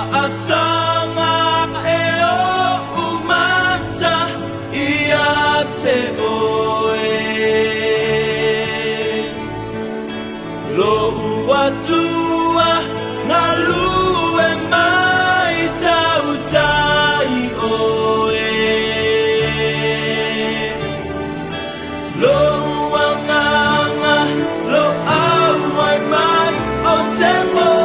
Fa'asanga A'oa'o Mau ia te oe Lo'u atua ngā lue mai tau tai oe Lo'u anganga lo awai mai o te oe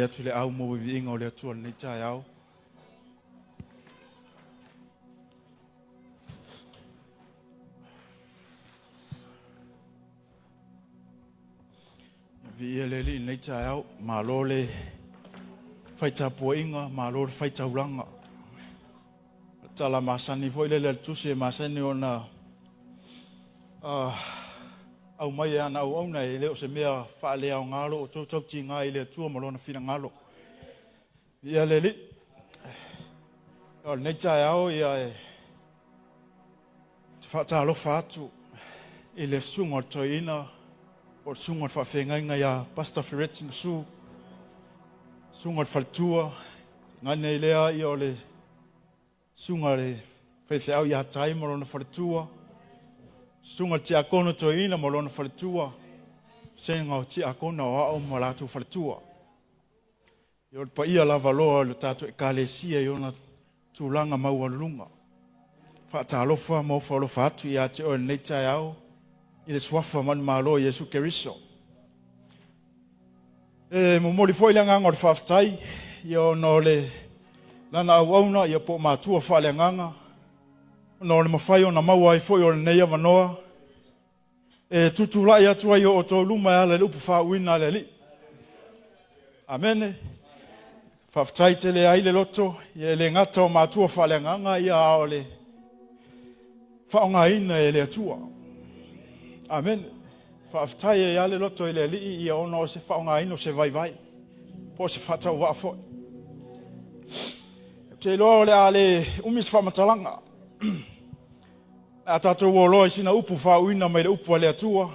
ya tu le au mo vi inga o le atua nei tai au. Vi ele li nei tai au ma lo le faita poinga ma lo le faita ulanga. Tala masani foi le tusi masani ona au mai ana au ona ele o se mea fa le au ngalo o tau tinga ile tua malona fina ngalo ia leli o nei tai au ia e fa ta lo fatu ile sungo toina o sungo fa fenga ia pastor Ferretti su sungo faltua ngane ile ia ole sunga le fe au ia tai malona faltua sunga tia kono toina malona faltua senga tia kono o malatu faltua yo pa ia la valor le tato ekalesia yona tulanga mau lunga fa ta Alofa Mau Faamafoe ia te o nei tai au ile swafa man malo Yesu Keriso mo moli foi langa ngor faftai yo no le lana au ia po matua fa le nganga no le mafai ona mau ai foi o nei manoa tutula ia tua yo o to luma le lupu fa wina le li amen faftai te le ai le loto ia le ngata o matua fa le nganga ia ole fa nga ina le atua amen faftai ia le loto ile li ia ono se fa nga ina se vai po se fata wa fo te lo le ale umis fa matalanga Atatu wolo sina upu fa uina mai le upu ale atua.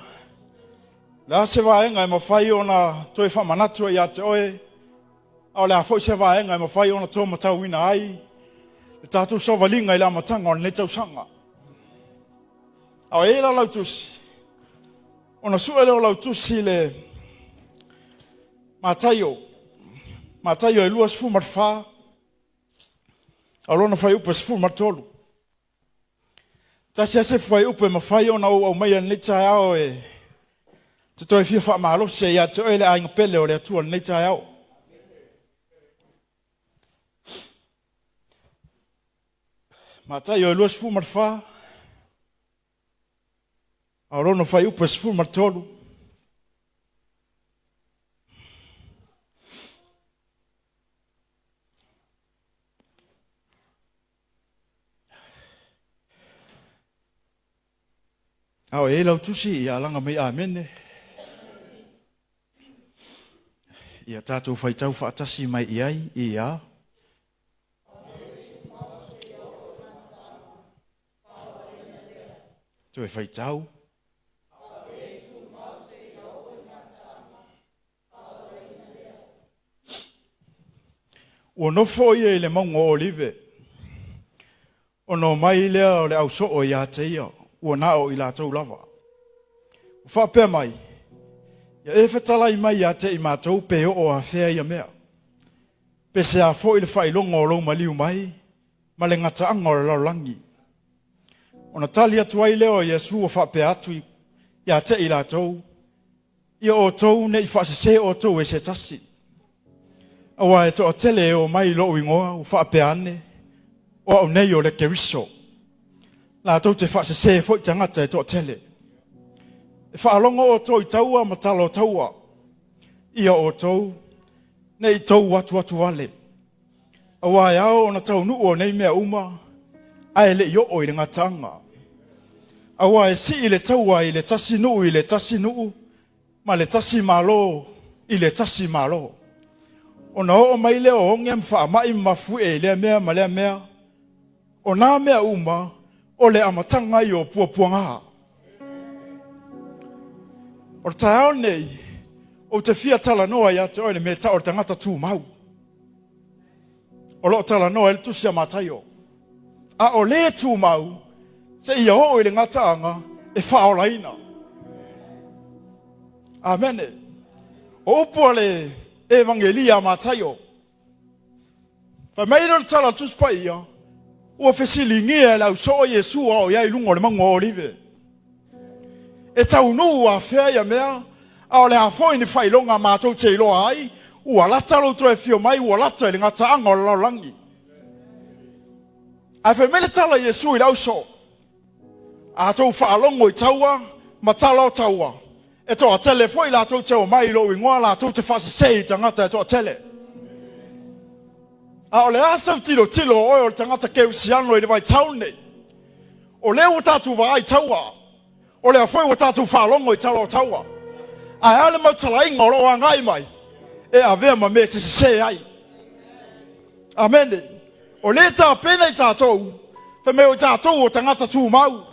La se vaenga e mafai ona toi fa manatu ia te oe. Au le afo se vaenga e mafai ona to mata uina ai. Le tatu so valinga ila matanga on le tau sanga. Au e la lautusi. Ona suele o lautusi le Matayo. Matayo e luas fu matfa. Alona fai upa fu matolu. Tasi se foi upe mafai ona o mai nei tai au e te toi fia fa malo se ia te ele ai ngapele o le atua nei tai au Matayo luas fu marfa arono fai upe fu martolu Au e lau tusi ia langa mai amene. Ia tātou whaitau whaatasi mai iai, ia. Tu e whaitau. Ua nofo ia i le maunga o olive. Ono mai lea o le au so o ia te ia. Ua nao i la tau lava. Whapea mai. Ia e whetalai mai a te i mātou pe o a whea ia mea. Pe se a fo i le whailonga o lau maliu mai. Ma le ngata anga o le laulangi. Ona tali atu ai leo Yesu o whapea atu i a te i la tau. Ia o tau ne i whasese o tau e se tasi. Awa e to o tele o mai lo ingoa o whapea ane. O au nei o le Keriso. La tau te whase se fwoi tangata e tō tele. E whaalonga o tō i taua ma talo taua. Ia o tau, nei tau watu wale. Awa e ao na tau nuu o nei mea uma, ai le i o i le ngatanga. Awa e si i le taua i le tasi nuu, ma le tasi malo i le tasi malo. O na o mai le o onge mwha mai mafu e le mea ma le mea. O na mea uma, o le amatanga i o puapuanga. O taao nei, o te fia tala noa ia te oile me ta o tangata tū mau. O lo tala noa ele tusia Matayo. A o le tū mau, se ia o ile ngataanga e whaolaina. Amene. O upo le evangelia Matayo. Fa meiro le tala tuspa ia, ua fesilingia e lau so Yesu au ia ilungo le mango olive. E tau nuu a whea ia mea, a o le hafoi ni whailonga mātou te iloa ai, ua lata lo to e fio mai ua lata le ngata anga o laulangi. Ai fe mele tala Yesu I lau so. A tau whaalongo I taua, ma tala o taua. E toa tele foi la tau te o mai lo ingoa la tau te whasi sei tangata e toa tele. A ole asau tilo oi o tangata keu siano I le vai taune. O leo tatu wa ai taua. O leo foi o tatu whaalongo I tala o taua. Ai ale mau tala inga o roa ngai mai. E a vea ma me te se ai. Amen. O le ta pena I tātou. Fe me o tātou o tangata tū mau.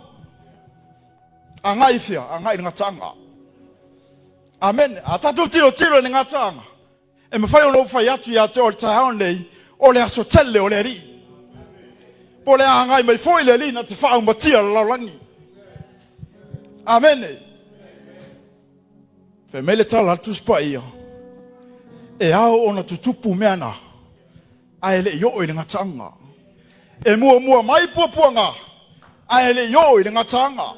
A ngai fia, a ngai ngatanga. Amen. A tātou tilo ni ngatanga. E me whai o no whai atu ia te o le tahao nei. O le aso tele o le ri. Po le a ngai mai foi le li na te whao matia la laulangi. Amen. Fe me le tala tuspa ia. E ao ona tutupu mea na. Ai le yo I le ngatanga. E mua mai puapuanga. Ai le yo I le ngatanga.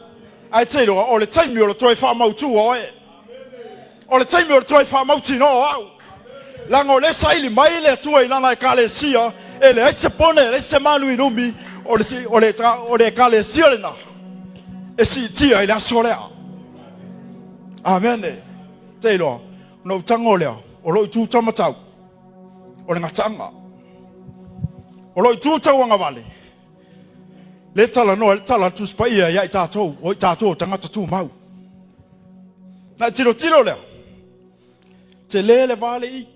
Ai te roa o le taimi o le toi whaamautu o e. O le taimi o le toi whaamauti no au. Langa o le saili mai le atua I lana e kale sia. E le aise pone, le se manu I numi. O le kale sia le na. E si tia I le aso lea. Amen. Te roa. No tango lea. O loi tū tamatau. O le ngatanga. O loi tū tau anga vale. Le tala no, le tala tuspa ia I tātou. O I tātou tangata tū mau. Na tiro lea. Te le vale I.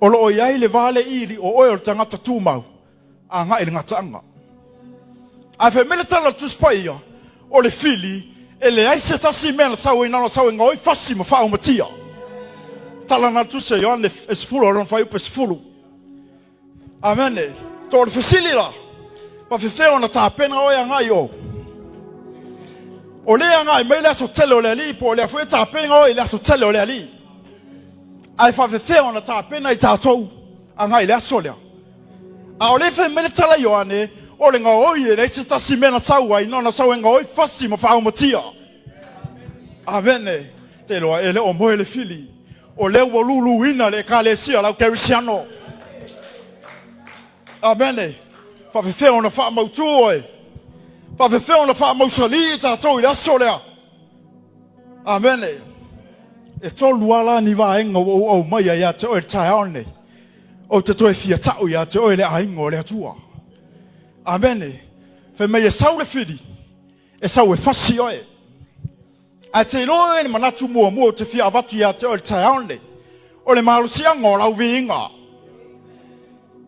O lo iai le vale I li o oi o tangata tū mau. A ngai le ngatanga. A fe mele tala tuspa ia. O le fili. E le aise tasi mena sau I nana sau ngoi fasi ma whao matia. Tala na tu se Ioane esfulu ron fai upe esfulu. Amen. To le fesili la. Pa fefeo na tāpena o ia ngai o. O lea ngai mai le aso tele o le ali. Po lea fue tāpena o I le aso tele o le ali. Ai fa fefeo na tāpena I tātou. A ngai le aso lea. A o le fe mele tala Ioane. O le ngoi e reise tasi mena sau ai. Nona sau e ngoi fasi ma whao matia. Amen. Te loa ele o moe le fili. O leo wa lulu ina le kalesia lau kerisiano. Amen. Fa fefeo na wha mautu oe. Fa fefeo na wha mausali I tātou I laso lea. Amen. E tolu ala ni wa enga o mai ia te oe tai aone. O te toe fia tau ia te oe le ainga o le atua. Amen. Fe mei e sau le fili. E sau e fasi oe. A te loe ni manatu mua te fia avatu ia te o le tai aone. O le malusianga o lau viinga.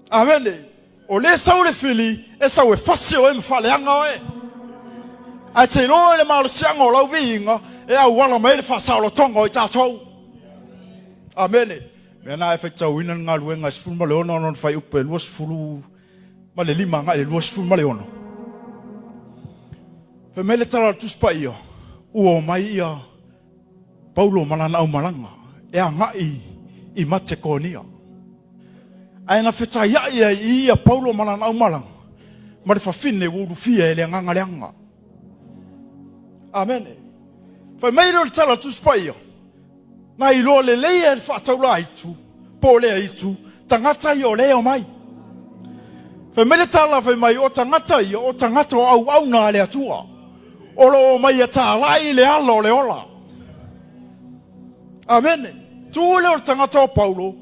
Amen. O le sau le fili, e sau e fasi o e mwhaleanga o e. A te loe le malusianga o lau viinga, e au wala mai le whasaulo tonga o I tātou. Amen. Mea na e whaitau ina ngā luenga sifuru ma leona ono whai upe lua sifuru ma le lima ngā le lua sifuru ma leona. Fe mele tala tuspa ia. Ua mai ia Paulo manana au malanga. E a ngai I mate konia. Aina whetai ia ia Paulo manana au malanga. Ma le whawhine uru fia e le nganga leanga. Amen. Whai meiro le tala tuspa ia. Na I lo le leia le whaataula aitu. Po lea itu. Tangata I o leo mai. Whai mele tala whai mai o tangata ia. O tangata o au na le atua. Olo mai e tālai le ala o le ola. Amen. Tūle o tangata o Paulo.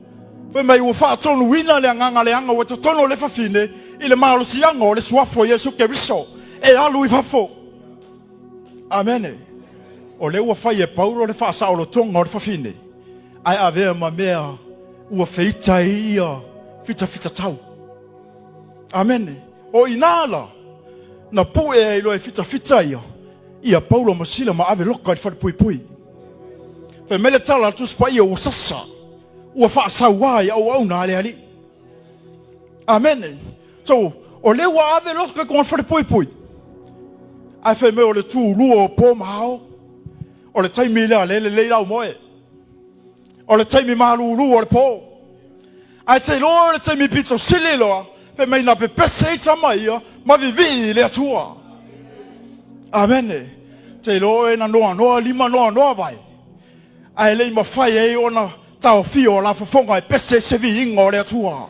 Whai mai ua whaatonu wina le anganga le anga. Wa te tono le whawhine. I le malusianga o le suafo Yesu Keriso. E alu I whafo. Amen. O le ua whai e Paulo le whaasaulo tonga o le whawhine. Ai avea ma mea ua whita ia. Fita tau. Amen. O inala. Na pue e ilo e fita ia. Ia Paulo masila ma ave loka I whare pui. Whai mele tala tuspa ia ua sasa. Ua wha sawai au na ale ali. Amen. So, o le ua ave loka kong whare pui. Ai whai me o le tū lua o pō mahao. O le taimi lea le lau moe. O le taimi malu o le pō. Ai te loa o le taimi pito sili loa. Whai mei na pepese I tamai ia. Ma vivi le atua. Amen. Te loa e na noa lima noa vai. Ai lei ma whai e ona tau fio la fonga e pese se vi o le atua.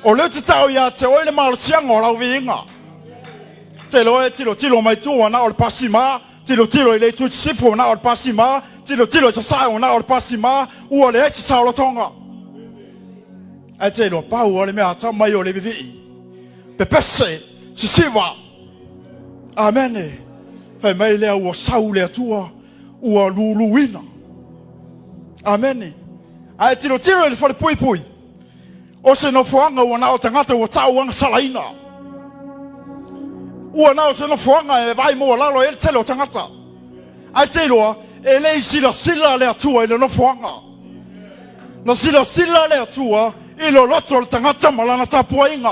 O le te tau ia te oile malo sianga o lau vinga. Te loe tilo mai tua na o le pasima, tilo i le tu sifu na o le pasima, tilo sa sai na o le pasima, ua le eti sa o tonga. Ai te lo pau o le mea ta mai o le vivi. Pe pese si siwa. Amene. Fai mai lea ua sau le atua, ua luluina. Amene. Ai tilo i le fale pui. O se no fuanga ua na o tangata ua tau anga salaina. Ua na o se no fuanga e vai mo lalo e tele o tangata. Ai te loa, e lei sila le atua i le no fuanga. Na sila le atua i lo loto le tangata malana tapua inga.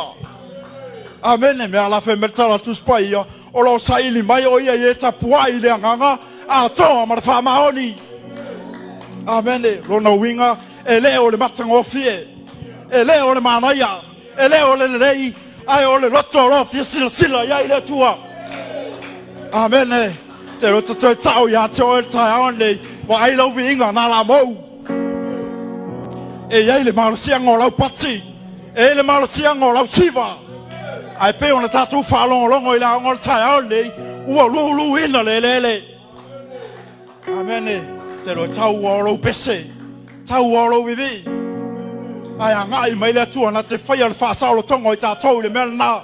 Amene me ala fe metala tu spaia o lo saili mai o ia e tapua i le anganga a toa ma fa maoni. Amene rona winga e le o le matanga ofie. E le o le manaia, e le o le lei, ai o le loto lo fia sila ia i le tua. Amene. Te roto te tau ia te o le tai aone, wa ai lau vinga na la mou. E ia i le marasianga o lau pati, e le marasianga o lau siva. Ai pe ona tatu whalongo i la o le tai aone, ua lulu ina le. Amene. Te roto tau o lau pese, tau o lau vivi. Ai anga i mai le tua na te whai al whaasao tongo i tātou le mea na.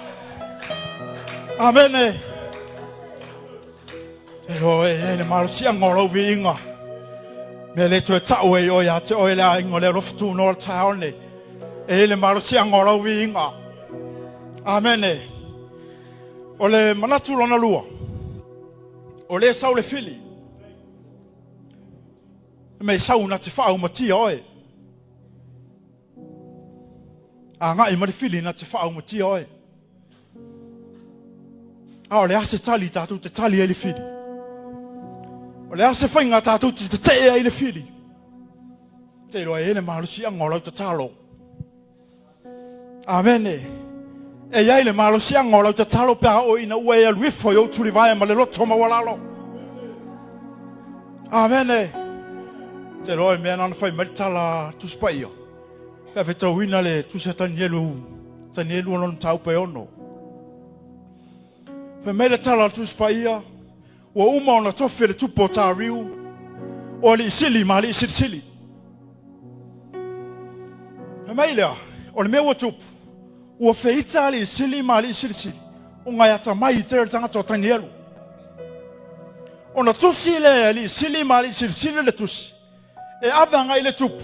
Amene. Te roe e le marusia ngorau vi inga. Me le tue tau e oia te oe le a ingo le Alofa Tunoa le taone. E le marusia ngorau vi inga. Amene. O le manatu lona lua. O le sau le fili. Me sau na te whao matia oe. Anga i marifili na te whao matia oe. O le ase tali tātou te tali e le fili. O le ase whainga tātou te te e le fili. Te roa e le marusi angolau te talo. Amene. E iai le marusi angolau te talo pēa o ina ue e aluifo i o turi vai ma le loto mawalalo. Amene. Te roa e mea nana whai maritala tuspaia. Ka fe tau ina le tusa tanielu anon tau pe ono. Fe mele tala tuspaia. Ua uma ona tofi le tupo tā riu. O li isili ma li isili. Fe meilea, o le mea ua tupu. Ua feita li isili ma li isili. O ngai ata mai i tere tangata o tanielu. Ona tusi le li isili ma li isili le tusi. E ava ngai le tupu.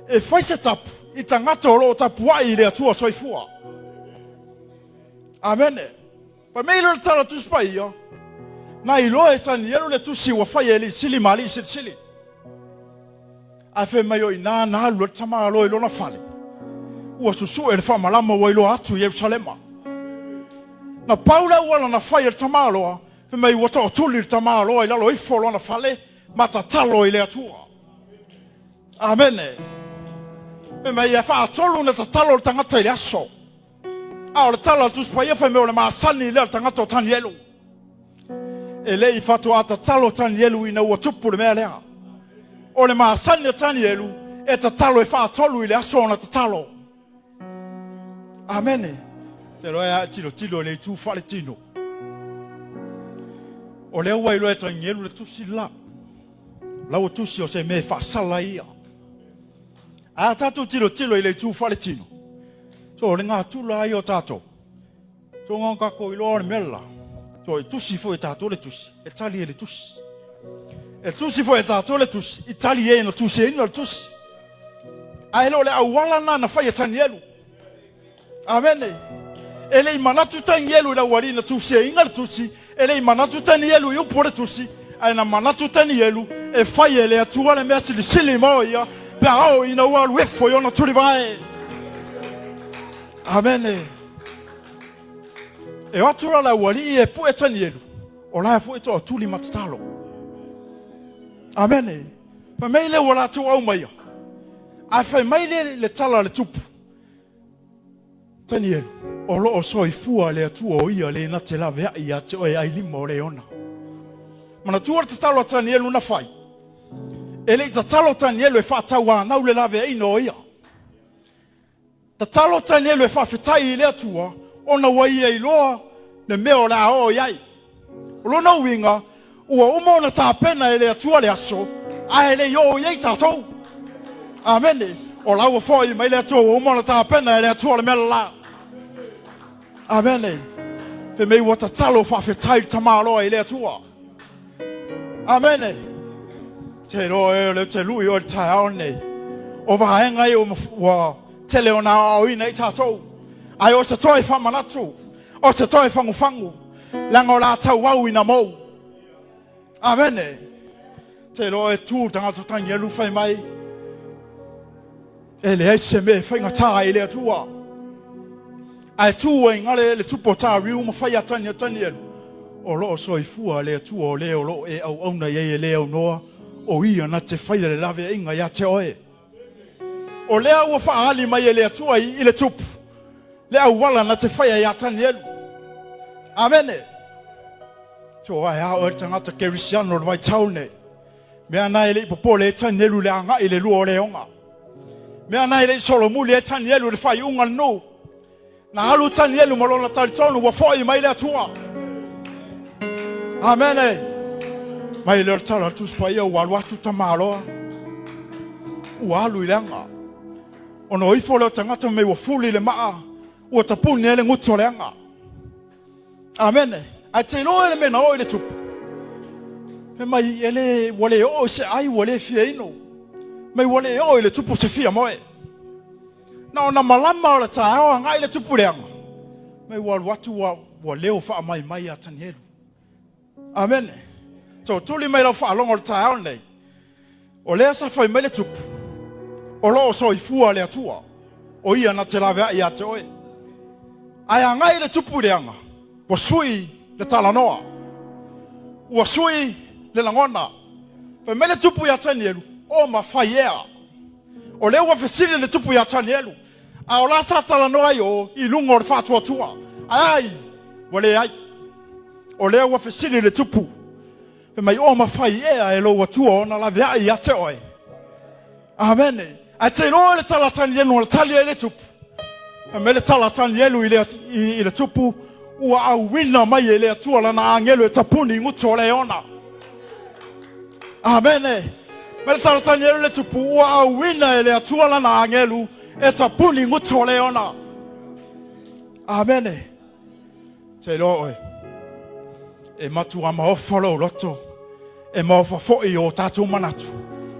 E faise tapu. I tangata o lo tapua i le atua soifua. Amene. Pa meile le tala tuspaia. Na i loe tani elu le tusi wa fai e li sili ma li sili. A fe mai o i nā alu le tama alo i lona fale. Ua susu e le whamalama wa i lo atu i Yerusalema. Na paula ua na fai e le tama aloa. Fe mai wata o tuli le tama aloa i lalo ifo lona fale. Mata talo i le atua. Amene. Me mai e wha tolu na tatalo le tangata i le aso. A o le tala tuspaia whai me o le maasani le tangata o tanielu. E le i whatu a tatalo tanielu i na ua tupu le mea lea. O le maasani o tanielu e tatalo e wha tolu i le aso na tatalo. Amene. Te roea tilo le tu whale tino. O le ua i loe tanielu le tusi la. Lau tusi o se me wha sala ia. A tātou tilo i le tū whare tino. So le ngā tūla ai o tātou. So ngā kako i loa ni mela. So e tusi fo e tātou le tusi. E tali e le tusi. E tusi fo e tātou le tusi. I tali e na tusi e ina le tusi. A elo le awala na whai e tani elu. Amene. E le i manatu tani elu i la wari na tusi e ina le tusi. E le i manatu tani elu i upo le tusi. A na manatu tani elu. E whai e le atua le mea sili mo ia. Pea ina ua luefo i ona turi vai. Amene. E atura la wali e pu e tani elu. O la e fu e toa tuli matatalo. Amene. Pa meile wala tu au maia. A fai meile le tala le tupu. Tani elu. O lo o soi fua le atua o ia le na te la vea ia te oe ai lima o le ona. Mana tuar te talo tani elu na fai. Ele ta talo tani e le whātaua nau le lawe e ino ia. Ta talo tani e le whawhitai i le atua, ona wai e iloa, ne meo le ao iai. Lona uinga, ua umona tā pena e le atua le aso, a ele yo iei tātou. Amene, o laua fōi mai le atua, ua umona tā pena e le atua le mela la. Amene, fe mei ua ta talo whawhitai tamaloa i le atua. Amene, te roe le te lui o le tai ao nei. O vahenga i o te leo na au i nei tātou. Ai o se toi whamanatu, o se toi whanguwhangu, lango la tau wau ina mou. Amene. Te roe tū tangatu tangi e lufai mai. E le eise me whainga tā i le atua. Ai tū e ngare le tupo tā riu ma whai atani atani elu. O loo soifua le atua o leo lo e au auna ye e leo noa. O ia na te whaia le lawe inga ia te oe. O lea ua whaali mai e le atua i le tupu. Lea wala na te whaia ia tani elu. Amene. Tō ai hao e tangata kerisiano le vai taune. Mea nai le ipopo le tani elu le anga i le lua o le onga. Mea nai le solomu le tani elu le whai unga no. Na alu tani elu malona talitonu wa whai mai le atua. Amene. Mai le tala tuspa ia ua aluatu tamaloa. Ua alu i leanga. Ono ifo leo tangata mei ua fuli le maa. Ua tapuni ele nguto leanga. Amene. Ai te ilo ele mena o ele tupu. He mai ele wale o se ai wale fia ino. Mai wale o ele tupu se fia moe. Na ona malama o le tae o ngai le tupu leanga. Mai ua aluatu ua leo wha mai mai atani elu. Amene. So tuli mai lau whaalongo le tae au nei. O lea sa whai mai le tupu. O loo so i fua le atua. O ia na te lawe ai a te oe. Ai a ngai le tupu leanga. Wa sui le talanoa. Ua sui le langona. Whai mai le tupu i a tani elu. O ma whai ea. O lea ua whesiri le tupu i a tani elu. A o la sa talanoa i o i lungo o le whātua tua. Ai, wale ai. O lea ua whesiri le tupu. Pe mai o mawhai ea e lo watua o na la vea i ate oe. Amene. A te loa le talatani enu o le tali e le tupu. A me le talatani enu i le tupu. Ua au wina mai e le atua lana angelu e tapuni nguto le ona. Amene. Me le talatani enu le tupu. Ua au wina e le atua lana angelu e tapuni nguto le ona. Amene. Te loa oe. E matu a maofalo loto. E maofa foi o tātou manatu.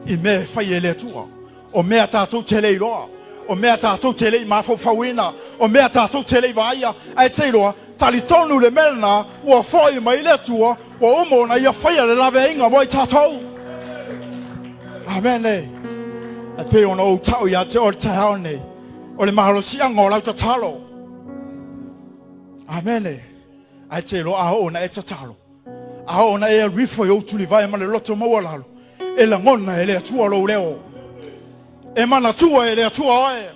I me whai e le atua. O mea tātou tele i roa. O mea tātou tele i mawhawhawina. O mea tātou tele i vaia. Ai te roa, tali tonu le mena ua whai mai le atua. Ua umona ia whai le lawe inga moi tātou. Amene. E pe ona o tau ia te o le tahao nei. O le mahalo sianga o lauta talo. Amene. Ai te roa a ona e tatalo. A ona e rifo i outuli vai ma le loto maualalo. E la ngona e le atua lo leo. E mana tua e le atua oe.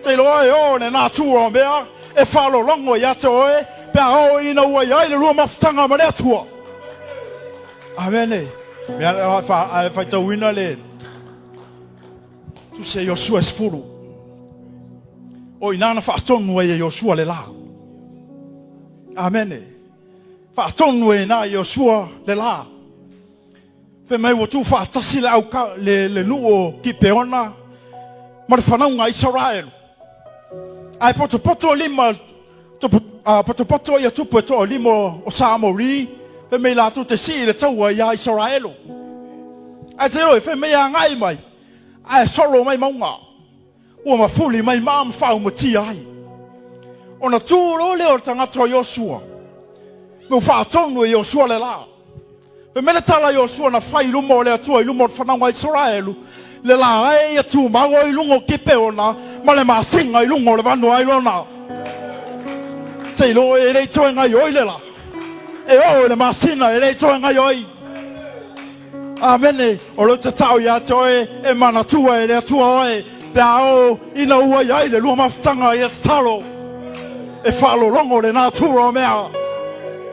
Te loa e o ne nā tua o mea. E whalo longo i ate oe. Pea o ina ua i aile rua mafutanga ma le atua. Amene. Mea a whai tau ina le. Tu se Yosua sfuru. O inana whaatonu e Yosua le la. Amene. Whaatonu e nā Yosua le la. Fe mai wa tu whaatasi le auka le nuo ki peona. Ma le whanaunga Israel. Ai poto lima. Poto ia tupu e toa limo o Samori. Fe mai la tu te si le taua ia Israelo. Ai te roi fe mai a ngai mai. Ai solo mai maunga. Ua mafuli mai maam whau mati ai. Ona tūro leo tangata Yosua. Me whaatonu e Yosua le la. Pe mele tala Yosua na whai lumo o le atua i lumo o whananga Israelu. Le la e atu maua i lungo kipe ona. Ma le maasinga i lungo o le vanu ai lona. Te ilo e rei toe ngai oi le la. E o le maasina e rei toe ngai oi. Amene. O lo te tau ia te oe e mana tua e le atua oe. Pea o ina ua iai le lua mafutanga i atu talo. E whaalolongo le nā tura o mea.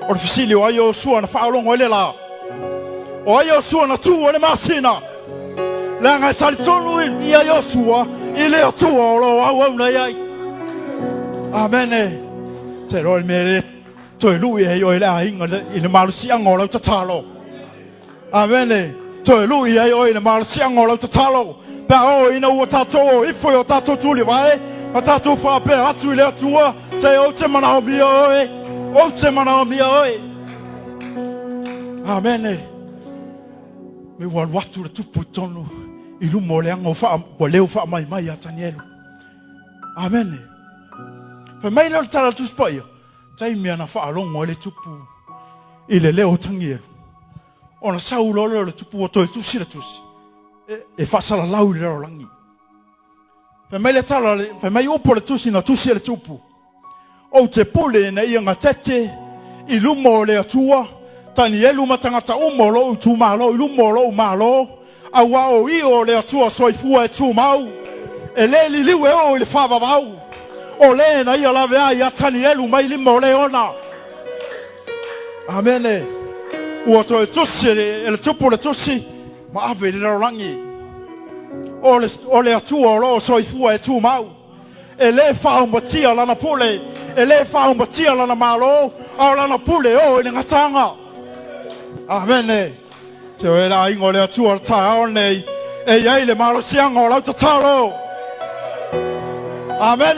O le fisili o ai o sua na whaalolongo ele la. O ai o sua na tua le masina. Langa Salsonu ia Yosua, ile Atua lo au na ia. Amen. Te roi mere toi lui e oi la inga ile malusi angolo ta talo. Amen. Toi lui e oi ile malusi angolo ta talo. Pa o ina o tato ifo o tato tuli vai. O tato fa pe atu ile Atua. Te o te mana o mi oi. O te mana o mi oi. Amen. Me wan watu le tupu tonu. Ilu moleanga o fa o leo fa mai mai atanielu. Amen. Fa mai lo tala tu spoio. Tai mi ana fa longo le tupu. Ile leo tangielu. Ona saulo le tupu o toi tu sila tusi. E fa sala lau le langi. Fa mai le tala fa mai opo le tusi na tusi le tupu. O te pole na ia ngatete. Ilu mo le Atua. Tani elu matangata umolo tu malo ilu molo malo. Awa o io le Atua soifua e tu mau. E le li liwe o le fava mau. O le na ia lave ai atani elu mai limo le ona. Amen. Ua to e tusi le tupu le tusi. Ma ave le rangi. O le Atua o lo soifua e tu mau. E le fa umbatia lana pole. E le fa umbatia lana malo. O lana pule o le ngatanga. Amen. Te o era ingo le Atua ta o nei. E iai le malo sianga o lau ta talo. Amen.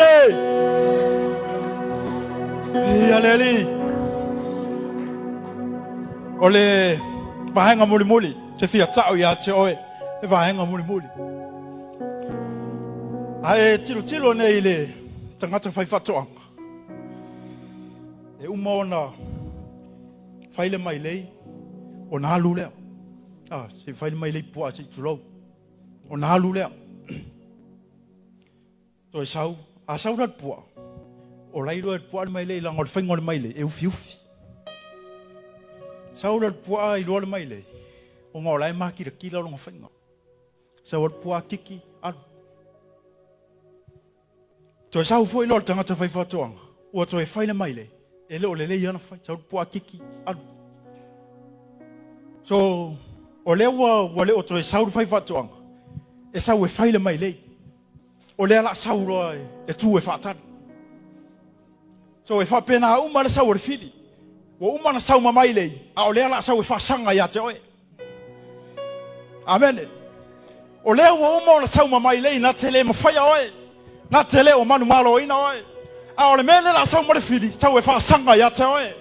Ia leli. O le vahenga muli muli. Te fia tau ia te oe. Te vahenga muli muli. Ae tilo nei le tangata fai fatoanga. E umona faile mai lei. O nā alu lea. Se whaile mai lei pua se tulau. O nā alu lea. Toi sau. A sau rat pua. O lairo et pua mai lei lango le whaingo le mai lei. E ufi ufi. Sau rat pua i loa le mai lei. O ngā lai maki ra kila longa whainga. Sau rat pua kiki alu. Toi sau fo i loa tangata whai whatoanga. Ua toi whaile mai lei. E leo le lei ana whai. Sau rat pua kiki alu. So, o lea wa leo to e sauru fai whatuanga. E sau e whaile mai lei. O lea la sauru e tu e whatani. So, e whapena uma le sau e whiri. O uma na sau mai lei. A o lea la sau e whasanga ia te oe. Amen. O lea wa uma o la sau mai lei na te le mawhaia oe. Na te le o manu malo ina oe. A o le mele la sau mare whiri. Sau e whasanga ia te oe.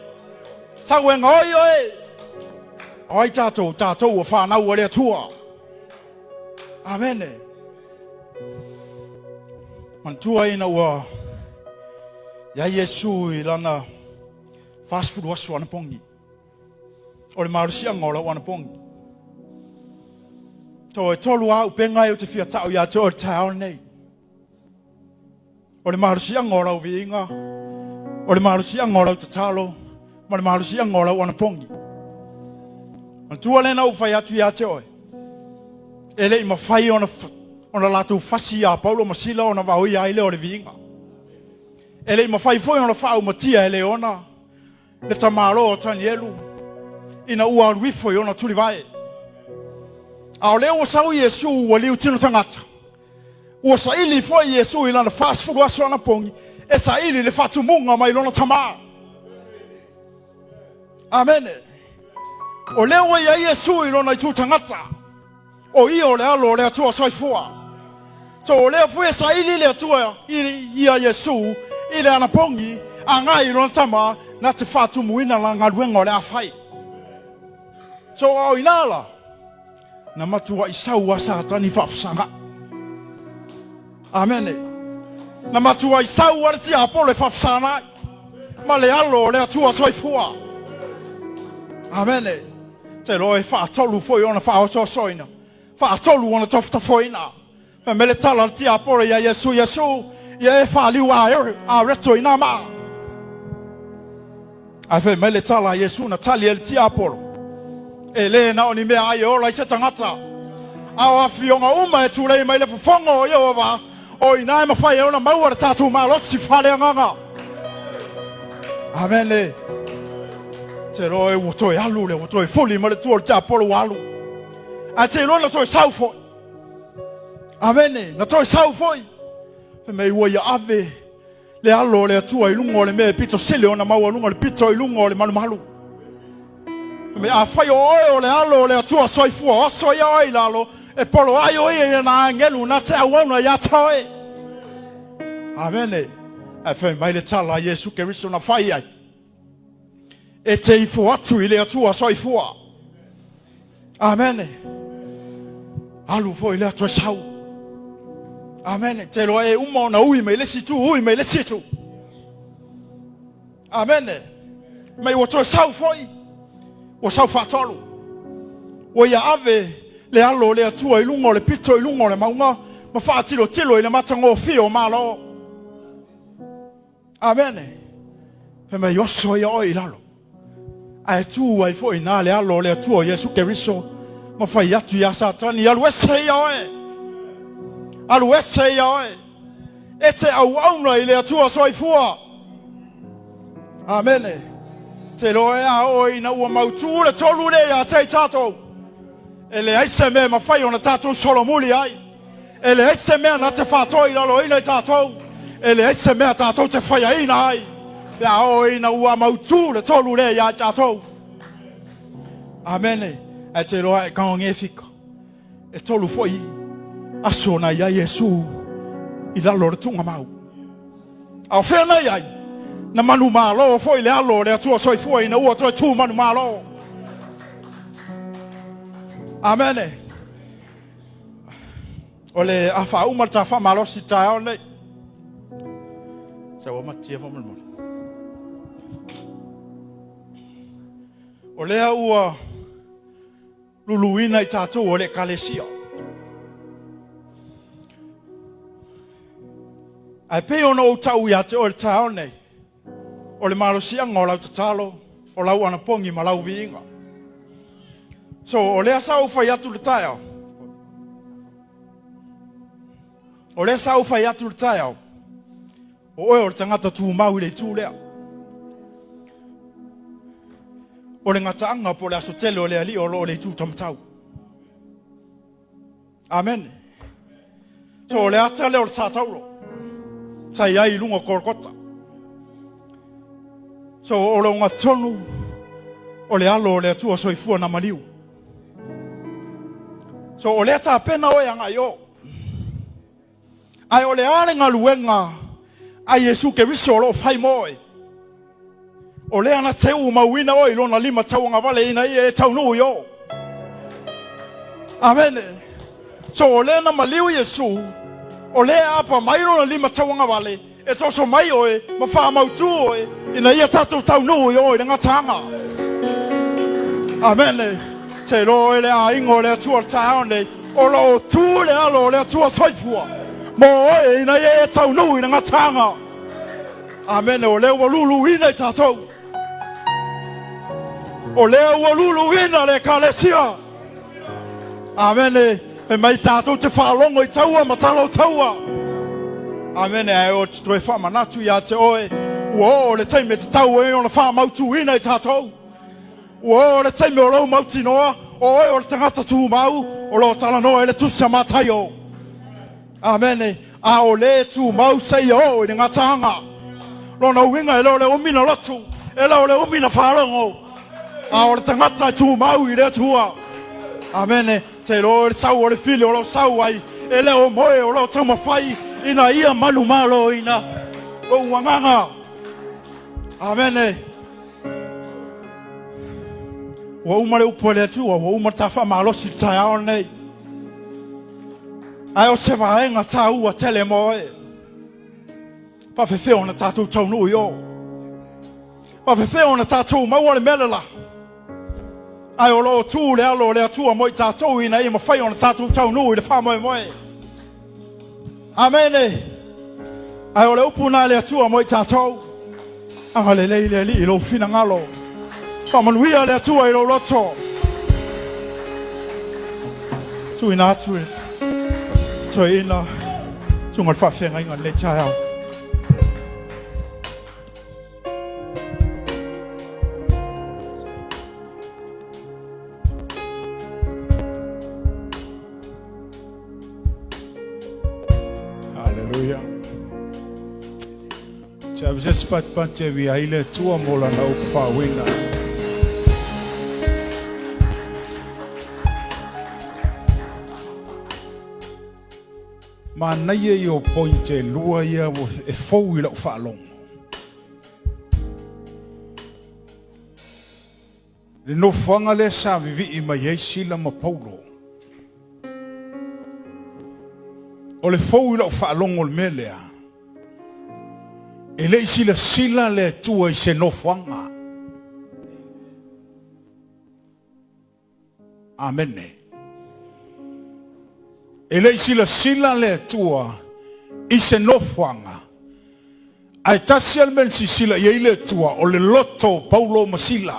Sau e ngoi oe. Ai tātou o whanau o le Atua. Amen. Mantua ina ua. Ia Yesu i lana fast food wasu ana pongi. O le marusianga o la wana pongi. To e tolu au pengai o te fia tau ia te o te tau nei. O le marusianga o la uviinga. O le marusianga o la te talo. Ma le marusianga o la wana pongi. Tua lena u fai atu ia te oe. E lei ma fai ona latu fasi a Paulo masila ona vaui a ile o le viinga. E lei ma fai foi ona fau matia e le ona. Le tamaro o tani elu. Ina ua ruifo i ona tuli vai. A o leo sau Yesu ua liu tino tangata. Ua sa ili foi Yesu i lana fast food aso ana pongi. E sa ili le fatu munga mai lona tama. Amen. O leo ia Yesu i lona i tu tangata. O ia o le alo o le atua soifua. So o leo fue sa ili le atua ia Yesu i le anapongi a ngai i lona tama na te fatu muina la ngaruenga o le afai. So o inala na matua i sau asa tani whafsanga. Amen. Na matua i sau ara ti apo le whafsanga. Ma le alo o le atua soifua. Amen. Te roe whaatolu foi ona whaoto soina. Whaatolu ona tofta foina. Me mele tala ti apore ia Yesu. Ia e whaaliu a reto ina maa. A fe mele tala Yesu na tali el ti aporo. E le na oni mea ai ola i se tangata. Au awhionga uma e tūrei mai le whafongo o Iova. O ina e mawhai e ona maua tatu maa losi whale anganga. Amen le. Te roe o toi alu le o toi fuli ma le tuor te apolo alu. A te rona toi saufo. Amen. Na toi sau foi. Fe me wo ya ave. Le alo le atua I lungo le me pito sele ona mau lungo le pito I lungo le malu malu. Me a fai o le alo le atua soifua o soia oi lalo e polo ai oi na ngelu na te awona ya toe. Amen. A fai mai le tala Yesu Keristo na fai ai. E te ifu atu I le atua soifua. Amen. Alu foi le atua sau. Amen. Te loa e uma na ui mai le situ, ui mai le situ. Amen. Mai o toi sau foi. O sau fatolu. O ia ave le alo le atua I lungo le pito I lungo le maunga. Ma fatilo tilo I le matango fio malo. Amen. Pe mai oso ia oi lalo. Ai tu ai foi na le alo le atua Yesu Keristo. Ma fai atu ia satani alu ese ia oi. Alu ese ia oi. E te a'oa'o I le atua soifua. Amen. Te loe a oi na ua mautu le tolu le a te tatou. E le aise mea mawhai o na tatou solomuli ai. E le aise mea na te whatoi lalo ina I tatou. E le aise mea tatou te whaia ina ai. E a oi na ua mautu le tolu le a tatou. Amen. E te loe e kaonge e fika. E tolu foi. Aso na ia Yesu. I lalo le tunga mau. Au whena iai. Na manu malo foi le alo le atua soifua I na ua toi tu manu malo. Amen. O le afa uma ta fa malo si ta o le. Sa wa matia fa mo. O le ua luluina I tatou o le kalesia. Ai pe ona o tau ia te o le tau nei. O le malosia ngolau tatalo, o lau ana pongi ma lau viinga. So o le asau fai atu le taio. O le asau fai atu le taio. O oe o le tangata tu mau I le tu lea. O le ngata anga po le asotele o le ali o lo le tu tamatau. Amen. So o le ata le o le sataulo. Tai ai lunga korkota. So o le unga tonu o le alo o le atua soifua na maliu. So o le ata pena o anga yo. Ai o le ale ngaluenga ai Yesu Keristo o lo fai moe. O le ana teu mauina o ilona lima tau nga vale ina I e tau nu yo. Amen. So o le na maliu Yesu o le apa mai ilona lima tau nga vale e toso mai oe ma whaamautu oe ina ia tatou tau nu yo I nga tanga. Amen. Te lo le a ingo le atua tau nei o lo tu le alo le atua soifua. Mo oe ina ia tau nu ina nga tanga. Amen. O le walulu ina I tatou. O le walulu ina le kalesia. Amen. E mai tatou te whalongo I taua ma talo taua. Amen. E o te toe whamanatu ia te oe. Ua o le taime te tau e o na whamautu ina I tatou. Ua o le taime o lau mauti noa. O le tangata tu mau. O lo tala noa e le tusa matai o. Amen. A o le tu mau sei o I ngā tanga. Lona uinga e leo le umina lotu. E leo le umina whalongo. A o le tangata tu mau I le tua. Amen. Te lo le sau o le fili o lo sau ai. E leo moe o lo tama whai. Ina ia manu malo ina. O wanganga. Amen. Wa umare upo le tua. Wa umare tafa malo si tai ao nei. Ai o se vaenga ta ua tele moe. Pa fefe ona tatou tau nui o. Pa fefe ona tatou maua le melela. Ai o lo tu le alo le atua moi tatou ina I ma whai ona tatou tau nui le wha moe moe. Amen. Ai o le upuna le atua moi tatou. Anga le leile li ilo fina ngalo. Pa manuia le atua ilo loto. Tu ina atu e. Tu ina. Tu ngal whawhenga inga le chai au. Chavses pat chevi aile tua mola na ukfawina. Ma naie yo pointe lua ia e fou ila ufalong. Le no fanga le sa vivi I mai sila ma Paulo. O le fou ila ufalong o le melea. E le sila le tua I se no fanga. Amen. E le sila le tua I se no fanga. Ai tasi al men sila I le tua o le loto Paulo masila.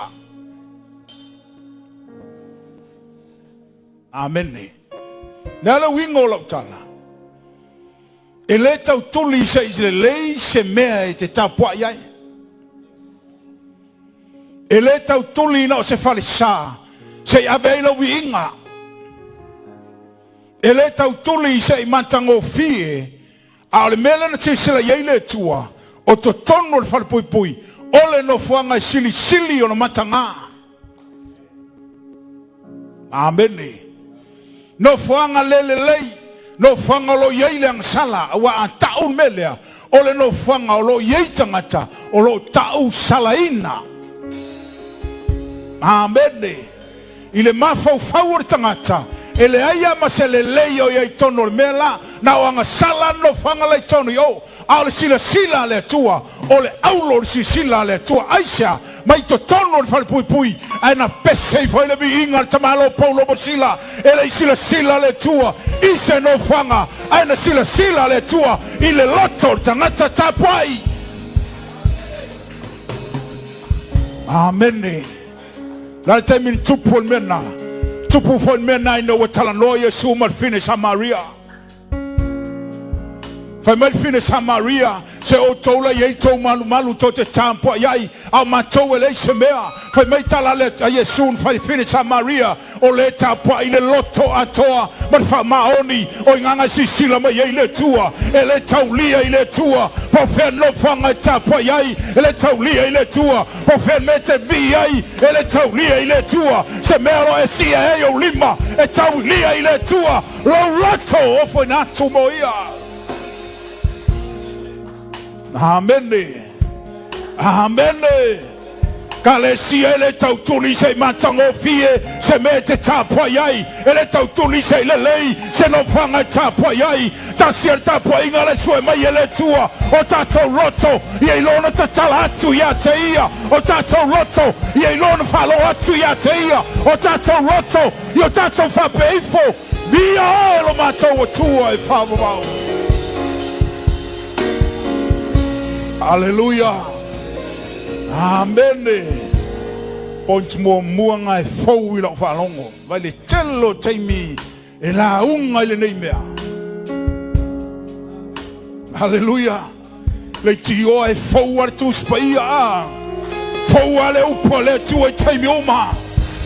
Amen. Nala wingo lau tala. E le tau tuli se I le se mea e te tapua iai. E le tau tuli na o se falisa se aveila winga. E le tau tuli se I mantango fie a le mele na te sila iai le tua o to tono le fale pui pui o le no fuanga I sili o no matanga. Amen. No fuanga lei. No fuanga lo yei le sala wa ata un melea. O le no fuanga o lo yei tangata o lo tau salaina. Amen. Ile mafau fawur tangata. Ele aya masele lei o yei tono le mela na wanga sala no fuanga le tono yo. Au le sila le tua o le aulo sila le tua aisha mai to tono le fale pui pui ana pese foi le vinga tamalo Paulo bosila ele sila le tua ise no fanga ana sila le tua ile loto tangata tapai. Amen. La temi tupu mena tupu foi mena I know what talano Yesu mal finish Maria. Fa mal fine Samaria se o tola ye to malu to te tampo yai au mato ele se mea fa mai tala le Yesu fa fine Samaria o le tapo ile loto atoa but fa maoni o nganga sisila mai ile tua ele taulia ile tua po fe no fanga tapo yai ele taulia ile tua po fe mete vi yai ele taulia ile tua se mero e sia e o lima e taulia ile tua lo loto o fo na tumoia. Amen. Amen. Kalesia ele tautuli se matango fie se mete tapua yai ele tautuli se lelei se no fanga tapua yai ta sier tapua inga le sue mai ele tua o tato roto ye lona tatala atu ya te ia o tato roto ye lona falo atu ya te ia o tato roto yo tato fa peifo via lo mato o tua e favor. Hallelujah. Amen. Point mo muanga e fou ila falongo. Vai le tello taimi e la unga le nei mea. Hallelujah. Le tio e fou artu spaia. Fou ale upo le tua e taimi uma.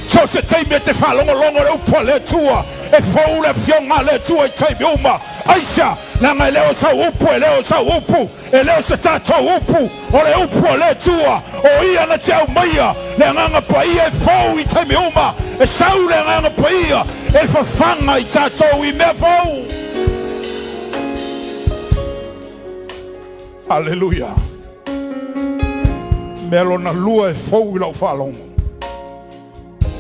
So se taimi te falongo longo le upo le tua. E fou le fionga le tua e taimi uma. Aisha. Nanga leo sa upu, leo sa upu, leo sa tato upu, o le upu le tua, o ia na te au maia, le nganga paia e fau I te meuma, e sau le nganga paia, e fafanga I tato I mea fau. Hallelujah. Melo na lua e fau I lau whalongo.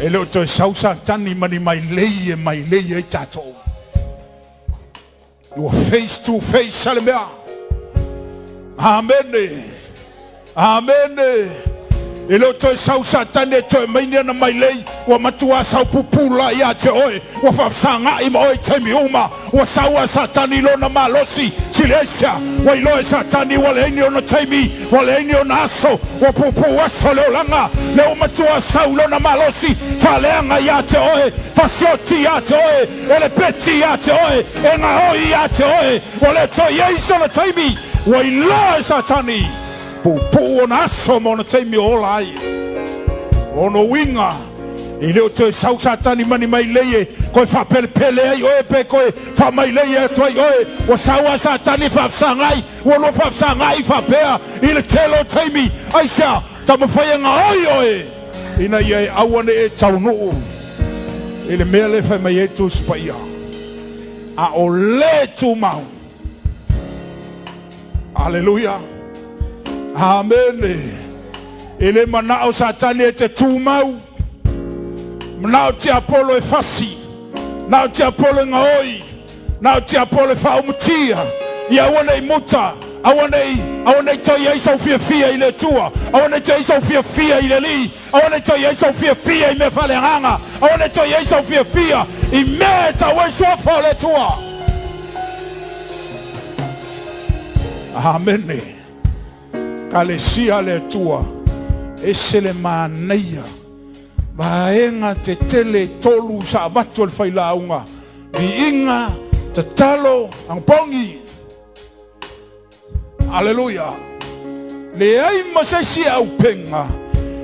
E leo to e sausa tani mani mai lei e tato. You are face to face, Salemea. Amen. Amen. Elo to sausa tane to mainia na mailei wa matua sau pupula ya te oe wa fafsanga I moe te miuma wa saua satani lo na malosi silesia wa ilo satani wa leini o na teimi wa leini o na aso wa pupu aso leo langa leo matua sau lo na malosi faleanga ya te oe fasioti ya te oe ele peti ya te oe e nga oi ya te oe wa le to yeiso na teimi wa ilo satani pupu o na aso mo na teimi o lai ono winga Ile o te sau satani mani mai leie koe fa pele ai oe pe koe fa mai leie toi oe o saua satani fa sangai o no fa sangai fa pea ile telo taimi ai sa tamo fai nga oe ina ye awane e tau no ile mele fa mai e tu spaia a o le tu mau. Hallelujah. Amen. Ile mana o satani e te tu mau. Now te apolo e fasi. Now te apolo ngaoi. Now te apolo e faumutia. Ia wana I muta. Awane to ye so fia ile tua. Awane to ye so fia ile li. Awane to ye so fia I me fale hanga. Awane to ye so fia I me ta we so fale tua. Amen. Kalesia le tua. Esele maneia. Maenga te tele tolu sa watu al whailaunga. Mi inga te talo ang pongi. Hallelujah. Le ai masesi au penga.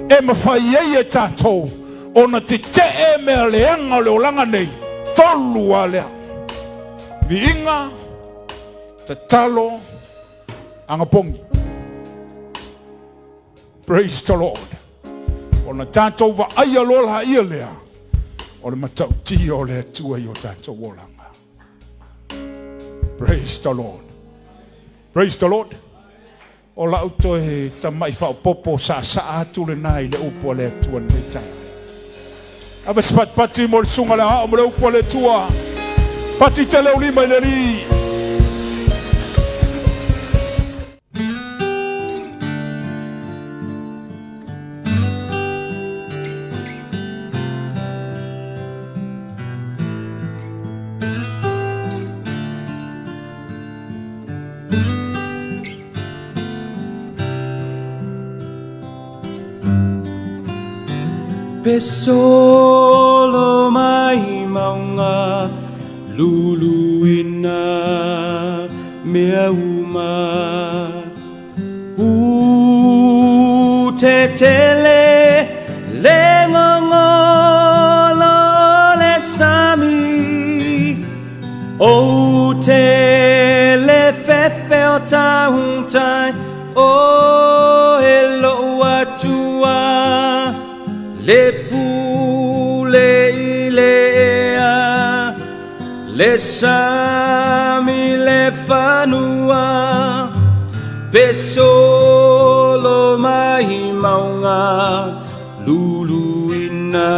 E mawhai e tatou. Ona te te e mea leanga o leolanga nei. Tolu alea. Mi inga te talo ang pongi. Praise the Lord. Ona tātou wa aia lola ia lea. O le matau ti o le atua I o tātou wolanga. Praise the Lord. Praise the Lord. O la auto he tamai whao popo sa atu le nai le upo le atua le tai. Aba spat pati mo le sunga le hao mo le upo le atua. Pati te leo lima I le ri. Pesolo mai maunga luluina mea uma te tele le ngongolo le sami o te le fefe o tahuntai o elo atua le pule ilea le sami le fanua pesolo mai maunga luluina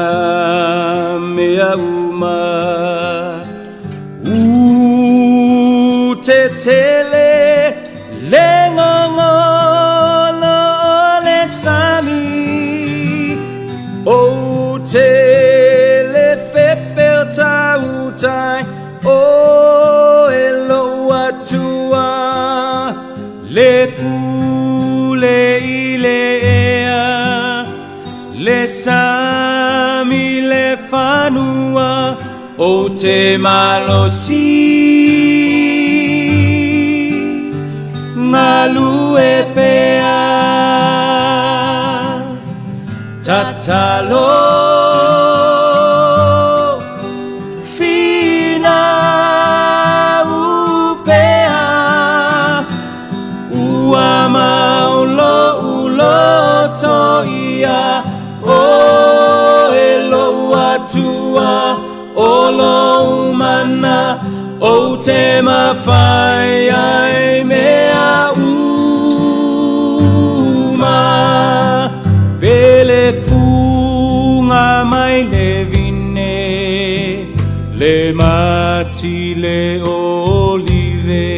mea uma te tele le ngongolo le sami o te le fefe o tautai o elo atua le pule ilea le sami le fanua o te malosi ngalu e pea tatalo fina upea ua maulo ulo toia o elo atua olo umana o te mawhai ai mea uma pele funga mai le vine le mati le olive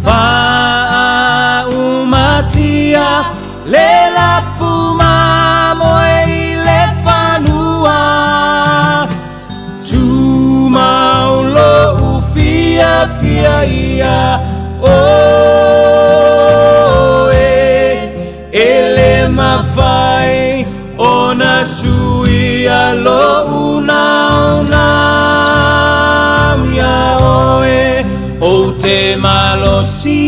fa umatia le la fuma moi le fanua tu maulo ufia fia ia o ele mafai ona sui alo una ya oe o te malosi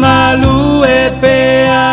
ngalu e pea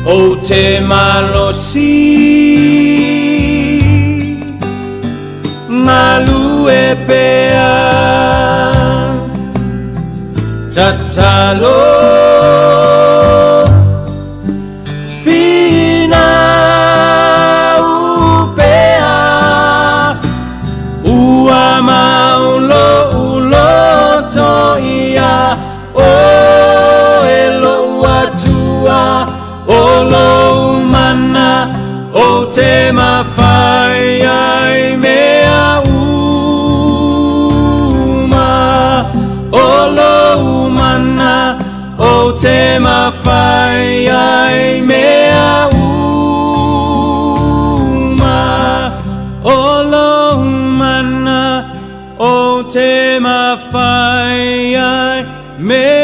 o te malosi malu e pea tatalo fina upea ua maulo uloto ia o elo atua o lo mana o te mawhai ai mea uma o lo mana o te mawhai ai mea uma o lo mana o te mawhai ai mea